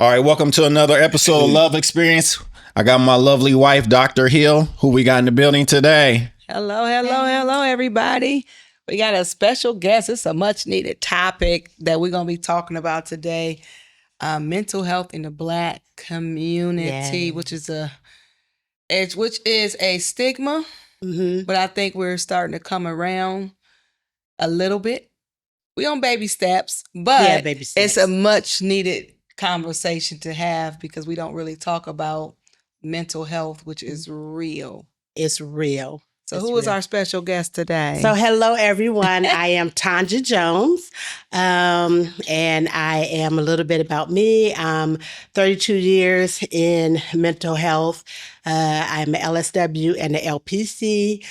All right, welcome to another episode of Love Experience. I got my lovely wife, Dr. Hill, who we got in the building today. Hello, everybody. We got a special guest. It's a much needed topic that we're going to be talking about today. Mental health in the Black community, which is a stigma, but I think we're starting to come around a little bit. We on baby steps, but it's a much needed conversation to have because we don't really talk about mental health, which is real. It's real. So who is our special guest today? So hello, everyone. I am Tanja Jones, and I am a little bit about me. I'm 32 years in mental health. I'm an LSW and an LPC.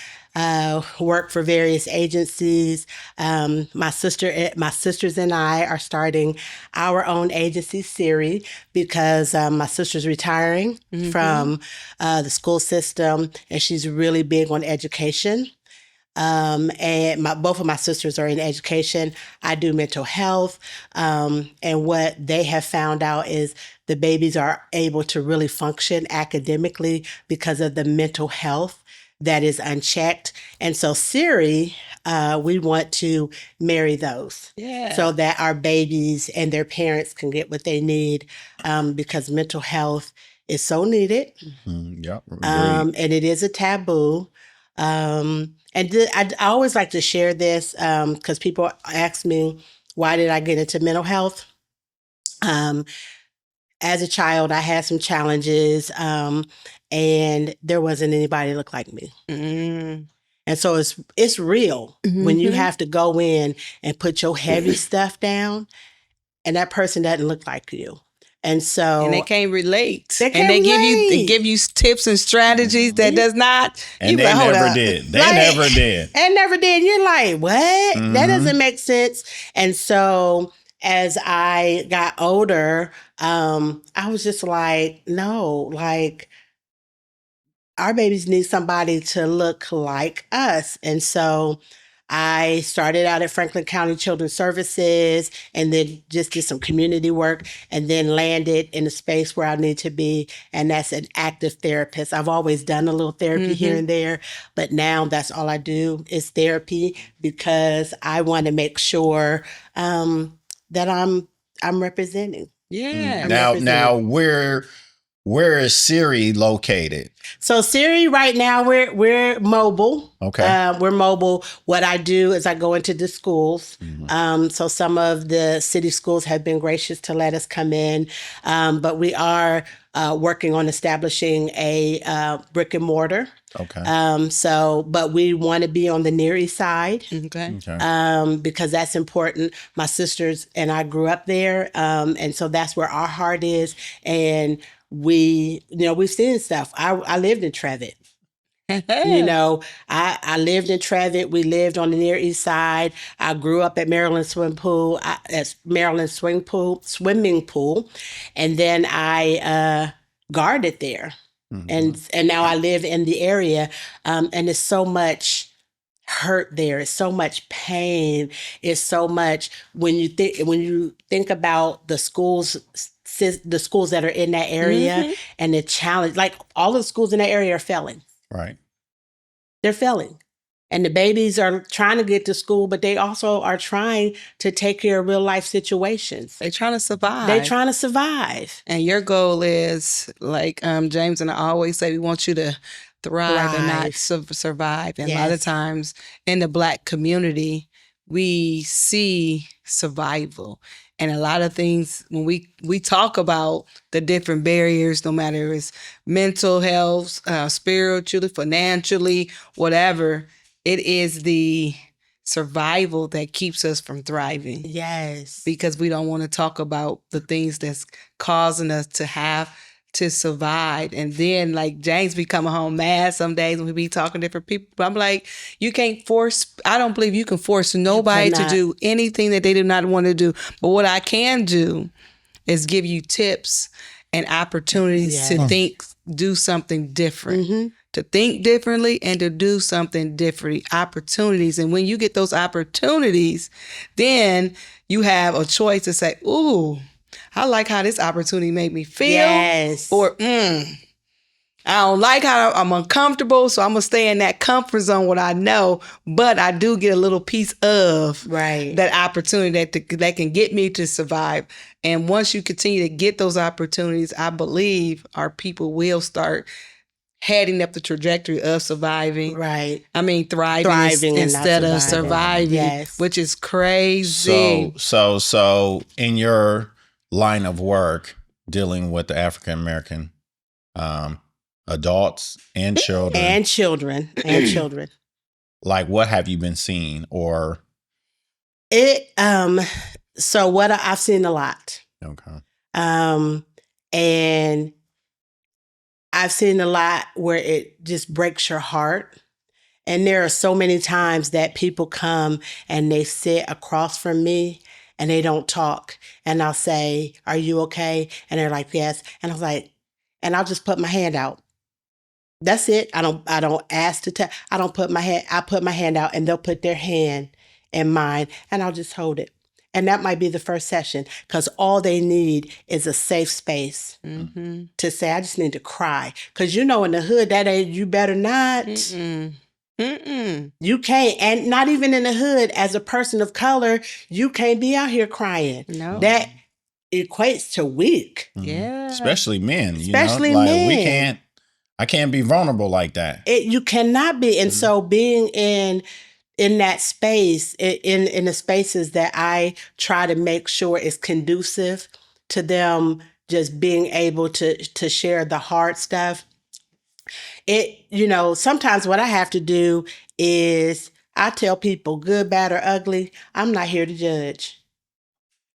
Work for various agencies. My sisters and I are starting our own agency, Siri, because my sister's retiring from the school system, and she's really big on education. And both of my sisters are in education. I do mental health. And what they have found out is the babies are able to really function academically because of the mental health that is unchecked. And so Siri, we want to marry those so that our babies and their parents can get what they need, because mental health is so needed. And it is a taboo. I always like to share this because people ask me, why did I get into mental health? As a child, I had some challenges, and there wasn't anybody that looked like me. And so it's real when you have to go in and put your heavy stuff down, and that person doesn't look like you. And they can't relate. They give you tips and strategies that does not. And they never did. They never did. And never did. You're like, what? That doesn't make sense. And so as I got older, I was just like, no, like our babies need somebody to look like us. And so I started out at Franklin County Children's Services and then just did some community work and then landed in a space where I need to be. And that's an active therapist. I've always done a little therapy here and there, but now that's all I do is therapy because I want to make sure that I'm representing. Yeah. Now where is Siri located? So Siri, right now we're mobile. Okay. We're mobile. What I do is I go into the schools. So some of the city schools have been gracious to let us come in, but we are working on establishing a brick and mortar. Okay. But we want to be on the Near East Side. Okay. Because that's important. My sisters and I grew up there, and so that's where our heart is. And we've seen stuff. I lived in Trevitt. I lived in Trevitt. We lived on the Near East Side. I grew up at Maryland Swimming Pool, swimming pool, and then I guarded there. And now I live in the area, and there's so much hurt there. It's so much pain. It's so much when you think about the schools that are in that area and the challenge. Like all of the schools in that area are failing. Right. They're failing. And the babies are trying to get to school, but they also are trying to take care of real life situations. They're trying to survive. And your goal is, like James and I always say, we want you to thrive and not survive. And a lot of times in the Black community, we see survival. And a lot of things, when we talk about the different barriers, no matter it's mental health, spiritually, financially, whatever, it is the survival that keeps us from thriving. Yes. Because we don't want to talk about the things that's causing us to have to survive. And then, like, James be coming home mad some days when we be talking to different people. But I'm like, I don't believe you can force nobody to do anything that they do not want to do. But what I can do is give you tips and opportunities to do something different. To think differently and to do something different, opportunities. And when you get those opportunities, then you have a choice to say, ooh, I like how this opportunity made me feel. Yes. Or, I don't like how I'm uncomfortable, so I'm going to stay in that comfort zone, what I know, but I do get a little piece of that opportunity that can get me to survive. And once you continue to get those opportunities, I believe our people will start heading up the trajectory of surviving. Right. I mean, thriving instead of surviving, yes. which is crazy. So in your line of work, dealing with the African American adults and children, like, what have you been seeing? Or so what I've seen a lot. Okay. And I've seen a lot where it just breaks your heart. And there are so many times that people come and they sit across from me and they don't talk. And I'll say, "Are you okay?" And they're like, "Yes." And I was like, and I'll just put my hand out. That's it. I don't ask to tell. I put my hand out and they'll put their hand in mine and I'll just hold it. And that might be the first session, because all they need is a safe space to say, "I just need to cry." Because in the hood, that ain't, you better not. You can't. And not even in the hood, as a person of color, you can't be out here crying. No. That equates to weak. Yeah. Especially men. Especially men. I can't be vulnerable like that. You cannot be. And so being in that space, in the spaces that I try to make sure is conducive to them just being able to share the hard stuff. Sometimes what I have to do is I tell people, good, bad, or ugly, I'm not here to judge.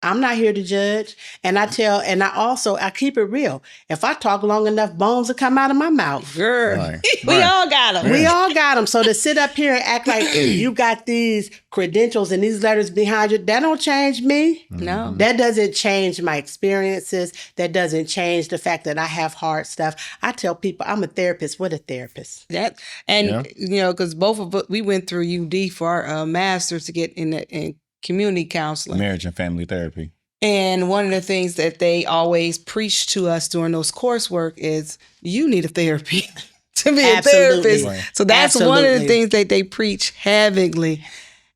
I'm not here to judge. And I keep it real. If I talk long enough, bones will come out of my mouth. Girl, Right. we all got them. We all got them. So to sit up here and act like you got these credentials and these letters behind you, that don't change me. No. That doesn't change my experiences. That doesn't change the fact that I have hard stuff. I tell people I'm a therapist. What a therapist. Because both of us, we went through UD for our masters to get in community counseling. Marriage and family therapy. And one of the things that they always preach to us during those coursework is you need a therapy to be a therapist. Right. So that's one of the things that they preach heavily.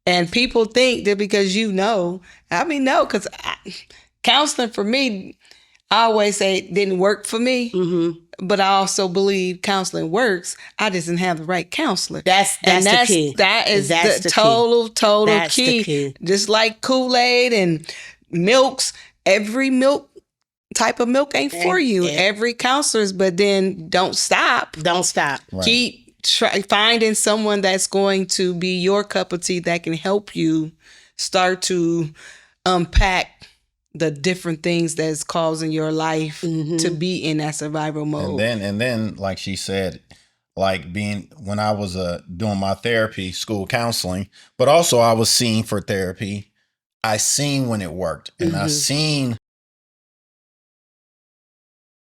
And people think that because no, because counseling for me, I always say it didn't work for me. Mm-hmm. But I also believe counseling works. I just didn't have the right counselor. That's the key. That's the total key. Just like Kool-Aid and milks, every type of milk ain't for you. Every counselor's, but then don't stop. Right. Keep finding someone that's going to be your cup of tea that can help you start to unpack the different things that's causing your life to be in that survival mode. And then, like she said, like when I was doing my therapy, school counseling, but also I was seen for therapy. I seen when it worked, and I seen